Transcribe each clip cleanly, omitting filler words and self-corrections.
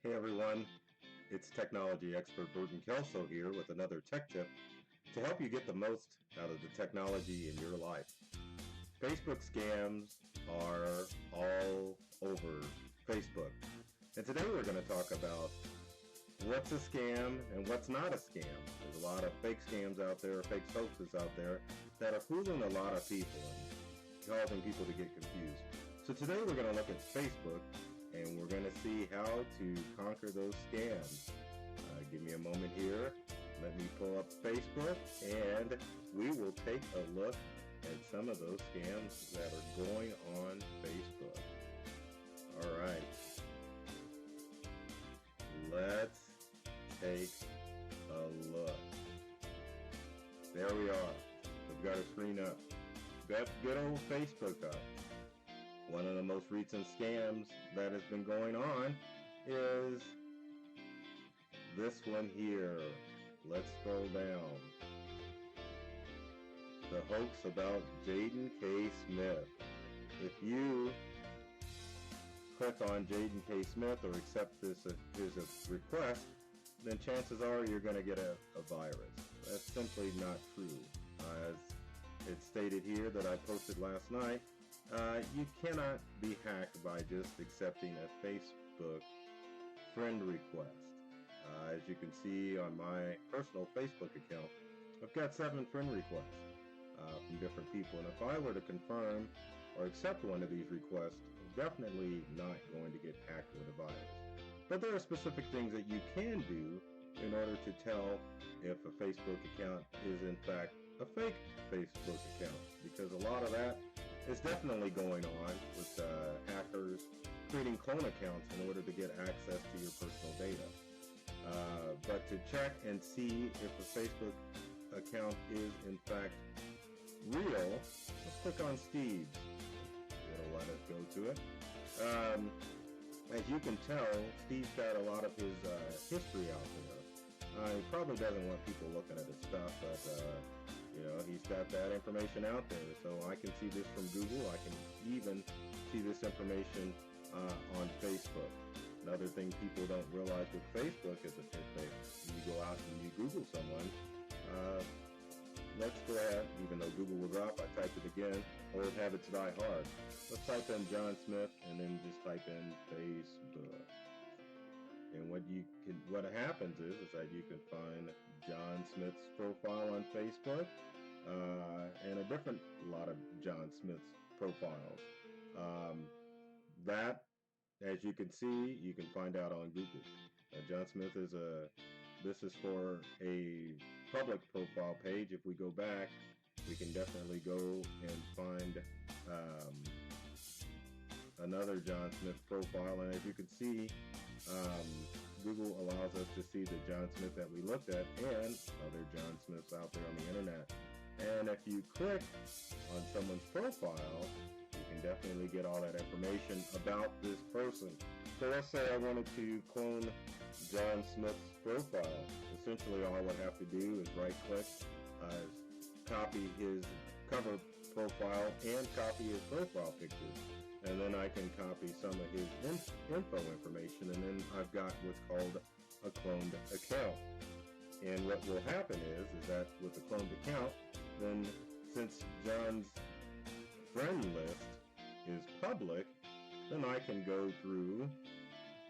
Hey everyone, it's technology expert Burton Kelso here with another tech tip to help you get the most out of the technology in your life. Facebook scams are all over Facebook. And today we're going to talk about what's a scam and what's not a scam. There's a lot of fake scams out there, fake hoaxes out there that are fooling a lot of people and causing people to get confused. So today we're going to look at Facebook and we're going to see how to conquer those scams. Give me a moment here. Let me pull up Facebook and we will take a look at some of those scams that are going on Facebook. All right. Let's take a look. There we are. We've got a screen up. Got good old Facebook up. One of the most recent scams that has been going on is this one here. Let's scroll down. The hoax about Jaden K. Smith. If you click on Jaden K. Smith or accept his request, then chances are you're going to get a virus. That's simply not true. As it's stated here that I posted last night, you cannot be hacked by just accepting a Facebook friend request. As you can see on my personal Facebook account, I've got 7 friend requests from different people. And if I were to confirm or accept one of these requests, I'm definitely not going to get hacked with a virus. But there are specific things that you can do in order to tell if a Facebook account is in fact a fake Facebook account, because a lot of that is definitely going on with hackers creating clone accounts in order to get access to your personal data. But to check and see if a Facebook account is in fact real, let's click on Steve's. It'll let us go to it. As you can tell, Steve's got a lot of his history out there. He probably doesn't want people looking at his stuff, but he's got that information out there. So I can see this from Google. I can even see this information on Facebook. Another thing people don't realize with Facebook is if you go out and you Google someone, let's go ahead, even though Google will drop, I typed it again. Old habits die hard. Let's type in John Smith and then just type in Facebook. And what happens is that you can find John Smith's profile on Facebook and a lot of John Smith's profiles. That, as you can see, you can find out on Google. John Smith this is for a public profile page. If we go back, we can definitely go and find another John Smith profile. And as you can see, Google allows us to see the John Smith that we looked at and other John Smiths out there on the internet. And if you click on someone's profile, you can definitely get all that information about this person. So let's say I wanted to clone John Smith's profile. Essentially all I would have to do is right click, copy his cover profile and copy his profile pictures. And then I can copy some of his info information, and then I've got what's called a cloned account. And what will happen is that with a cloned account, then since John's friend list is public, then I can go through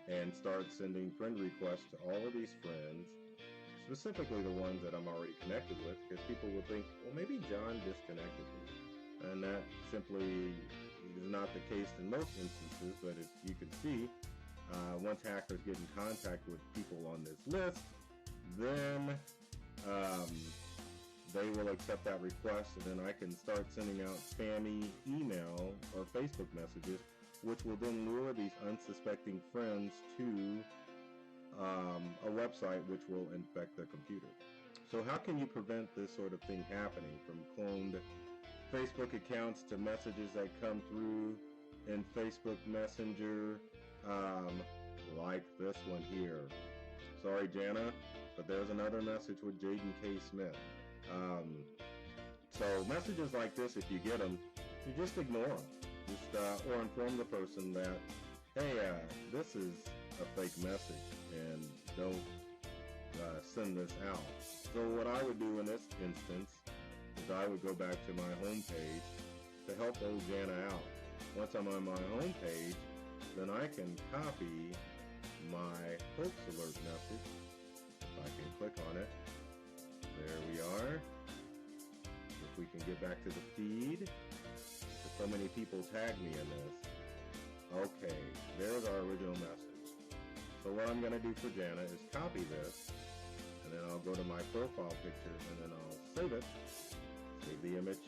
and start sending friend requests to all of these friends, specifically the ones that I'm already connected with, because people will think, well, maybe John disconnected me. And that simply is not the case in most instances, but as you can see, once hackers get in contact with people on this list, then they will accept that request, and then I can start sending out spammy email or Facebook messages, which will then lure these unsuspecting friends to a website which will infect their computer. So how can you prevent this sort of thing happening, from cloned Facebook accounts to messages that come through in Facebook Messenger, like this one here? Sorry, Jana, but there's another message with Jaden K. Smith. So messages like this, if you get them, you just ignore them. Or inform the person that hey, this is a fake message, and don't send this out. So what I would do in this instance is I would go back to my home page to help old Jana out. Once I'm on my home page, then I can copy my hoax alert message. If I can click on it, there we are. If we can get back to the feed, so many people tag me in this. Okay, there's our original message. So what I'm going to do for Jana is copy this, and then I'll go to my profile picture, and then I'll save it, save the image,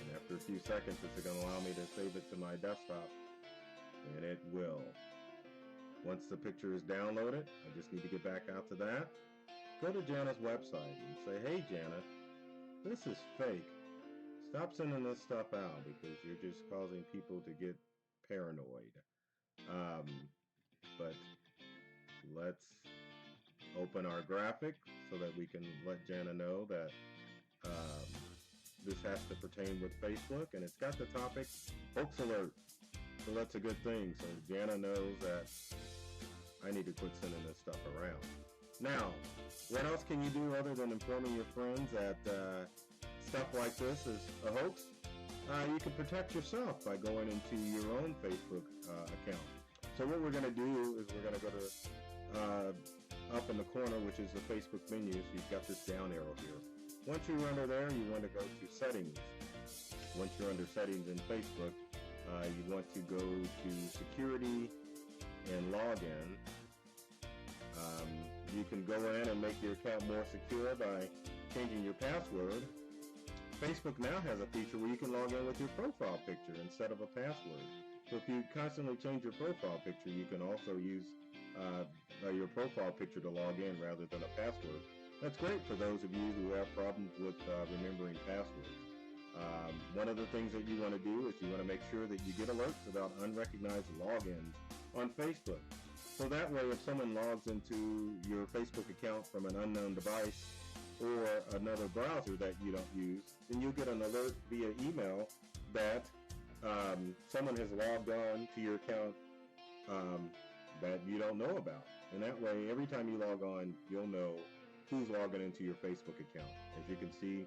and after a few seconds it's going to allow me to save it to my desktop, and it will. Once the picture is downloaded, I just need to get back out to that. Go to Jana's website and say, hey Jana, this is fake. Stop sending this stuff out because you're just causing people to get paranoid. But let's open our graphic so that we can let Jana know that this has to pertain with Facebook, and it's got the topic hoax alert. So that's a good thing. So Jana knows that I need to quit sending this stuff around. Now, what else can you do other than informing your friends that stuff like this is a hoax? You can protect yourself by going into your own Facebook account. So what we're going to do is we're going to go to up in the corner, which is the Facebook menu. So you've got this down arrow here. Once you're under there, you want to go to settings. Once you're under settings in Facebook, you want to go to security and login. You can go in and make your account more secure by changing your password. Facebook now has a feature where you can log in with your profile picture instead of a password. So if you constantly change your profile picture, you can also use your profile picture to log in rather than a password. That's great for those of you who have problems with remembering passwords. One of the things that you want to do is you want to make sure that you get alerts about unrecognized logins on Facebook. So that way, if someone logs into your Facebook account from an unknown device or another browser that you don't use, then you'll get an alert via email that someone has logged on to your account that you don't know about. And that way, every time you log on, you'll know who's logging into your Facebook account. As you can see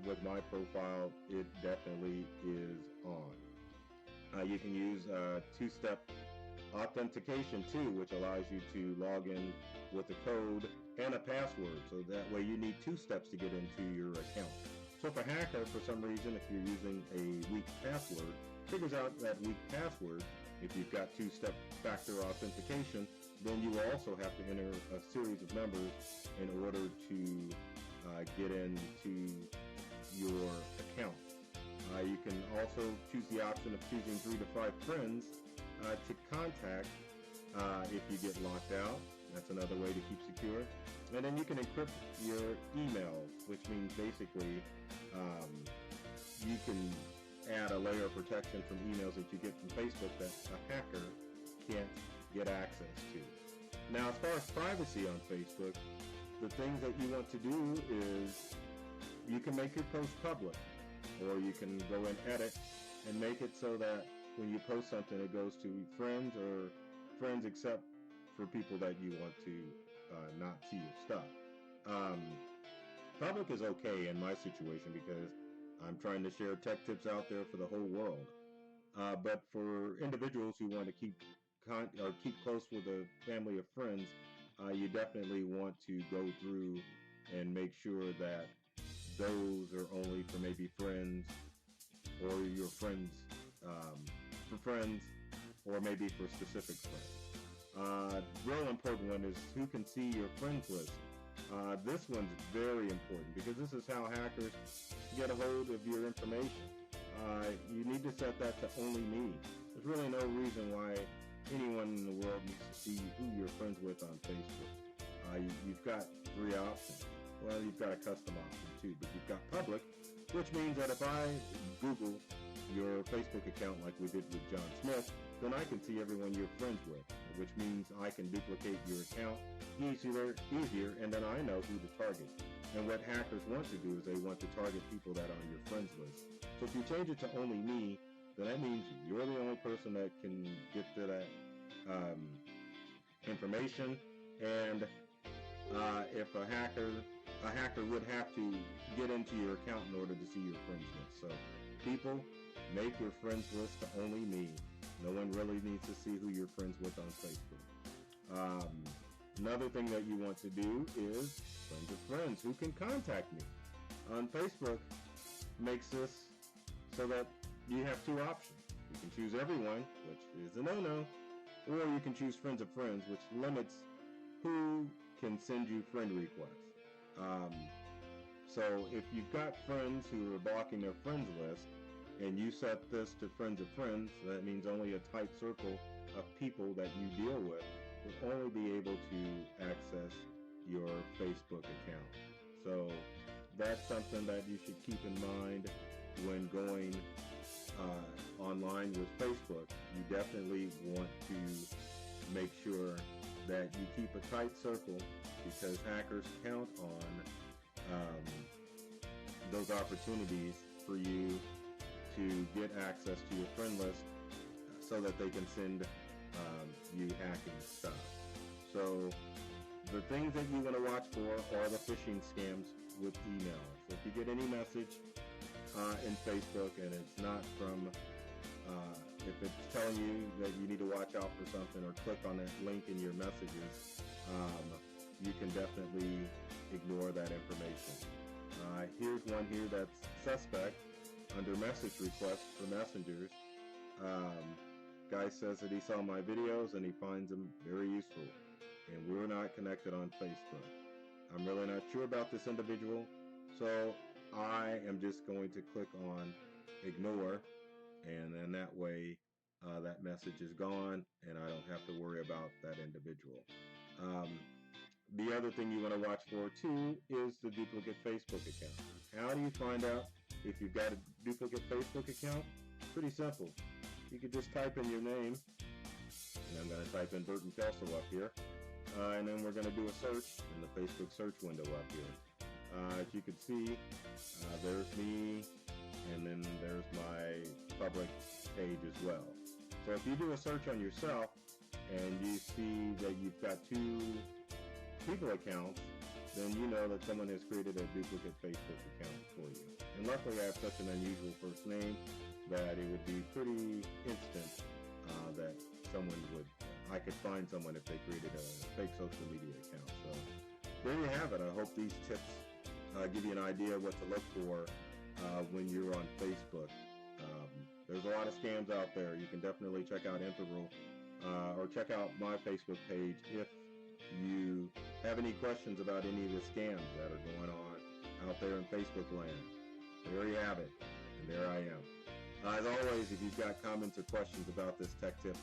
with my profile, it definitely is on. You can use two-step authentication too, which allows you to log in with a code and a password. So that way you need 2 steps to get into your account. So if a hacker, for some reason, if you're using a weak password, figures out that weak password, if you've got 2-step factor authentication, then you will also have to enter a series of numbers in order to get into your account. You can also choose the option of choosing 3 to 5 friends to contact if you get locked out. That's another way to keep secure. And then you can encrypt your emails, which means basically you can add a layer of protection from emails that you get from Facebook that a hacker can't get access to. Now, as far as privacy on Facebook, the things that you want to do is you can make your post public, or you can go and edit and make it so that when you post something, it goes to friends or friends except for people that you want to not see your stuff. Public is okay in my situation because I'm trying to share tech tips out there for the whole world. But for individuals who want to keep close with a family of friends, you definitely want to go through and make sure that those are only for maybe friends or your friends, for friends, or maybe for specific friends. Real important one is who can see your friends list. This one's very important because this is how hackers get a hold of your information. You need to set that to only me. There's really no reason why anyone in the world needs to see who you're friends with on Facebook. You've got 3 options. Well, you've got a custom option too, but you've got public, which means that if I Google your Facebook account like we did with John Smith, then I can see everyone you're friends with, which means I can duplicate your account easier, and then I know who to target. And what hackers want to do is they want to target people that are on your friends list. So if you change it to only me, then that means you're the only person person that can get to that um, information. And if a hacker would have to get into your account in order to see your friends list. So people, make your friends list to only me. No one really needs to see who you're friends with on Facebook. Another thing that you want to do is friends of friends who can contact me. On Facebook makes this so that you have two options. You can choose everyone, which is a no-no, or you can choose friends of friends, which limits who can send you friend requests. So if you've got friends who are blocking their friends list, and you set this to friends of friends, that means only a tight circle of people that you deal with will only be able to access your Facebook account. So that's something that you should keep in mind when going online with Facebook. You definitely want to make sure that you keep a tight circle, because hackers count on those opportunities for you to get access to your friend list so that they can send you hacking stuff. So the things that you want to watch for are the phishing scams with email. So if you get any message in Facebook and it's not from, if it's telling you that you need to watch out for something or click on that link in your messages, you can definitely ignore that information. Here's one here that's suspect under message requests for messengers. Guy says that he saw my videos and he finds them very useful, and we're not connected on Facebook. I'm really not sure about this individual, so I am just going to click on ignore, and then that way that message is gone and I don't have to worry about that individual. The other thing you want to watch for too is the duplicate Facebook account. How do you find out if you've got a duplicate Facebook account? Pretty simple. You could just type in your name, and I'm going to type in Burton Kelso up here, and then we're going to do a search in the Facebook search window up here. As you can see, there's me, and then there's my public page as well. So if you do a search on yourself and you see that you've got two people accounts, then you know that someone has created a duplicate Facebook account for you. And luckily I have such an unusual first name that it would be pretty instant that I could find someone if they created a fake social media account. So there you have it. I hope these tips give you an idea what to look for when you're on Facebook. There's a lot of scams out there. You can definitely check out Integral or check out my Facebook page if you have any questions about any of the scams that are going on out there in Facebook land. There you have it, and there I am. As always, if you've got comments or questions about this tech tip,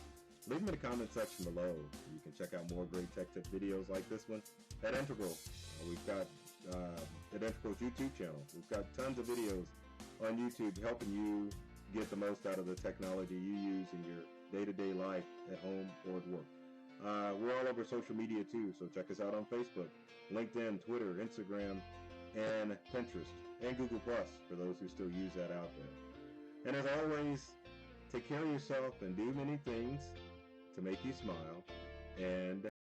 leave them in the comment section below. You can check out more great tech tip videos like this one at Integral. We've got at Integral's YouTube channel. We've got tons of videos on YouTube helping you get the most out of the technology you use in your day-to-day life at home or at work. We're all over social media too, so check us out on Facebook, LinkedIn, Twitter, Instagram, and Pinterest, and Google Plus for those who still use that out there. And as always, take care of yourself and do many things to make you smile, and